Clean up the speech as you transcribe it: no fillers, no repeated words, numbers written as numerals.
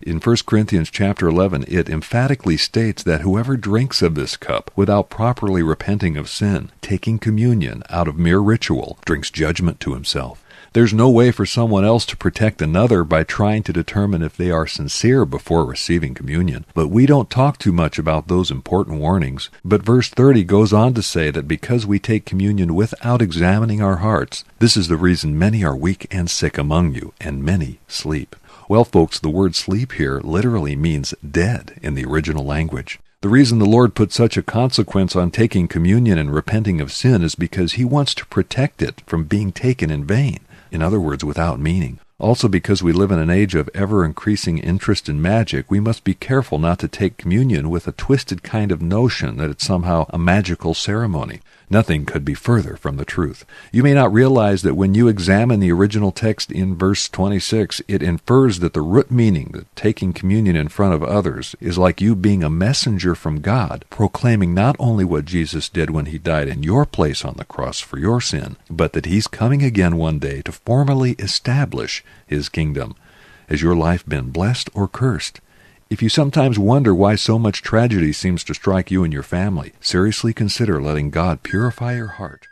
In 1 Corinthians chapter 11, it emphatically states that whoever drinks of this cup without properly repenting of sin, taking communion out of mere ritual, drinks judgment to himself. There's no way for someone else to protect another by trying to determine if they are sincere before receiving communion. But we don't talk too much about those important warnings. But verse 30 goes on to say that because we take communion without examining our hearts, this is the reason many are weak and sick among you, and many sleep. Well, folks, the word sleep here literally means dead in the original language. The reason the Lord put such a consequence on taking communion and repenting of sin is because He wants to protect it from being taken in vain. In other words, without meaning. Also, because we live in an age of ever-increasing interest in magic, we must be careful not to take communion with a twisted kind of notion that it's somehow a magical ceremony. Nothing could be further from the truth. You may not realize that when you examine the original text in verse 26, it infers that the root meaning, that taking communion in front of others, is like you being a messenger from God, proclaiming not only what Jesus did when He died in your place on the cross for your sin, but that He's coming again one day to formally establish His kingdom. Has your life been blessed or cursed? If you sometimes wonder why so much tragedy seems to strike you and your family, seriously consider letting God purify your heart.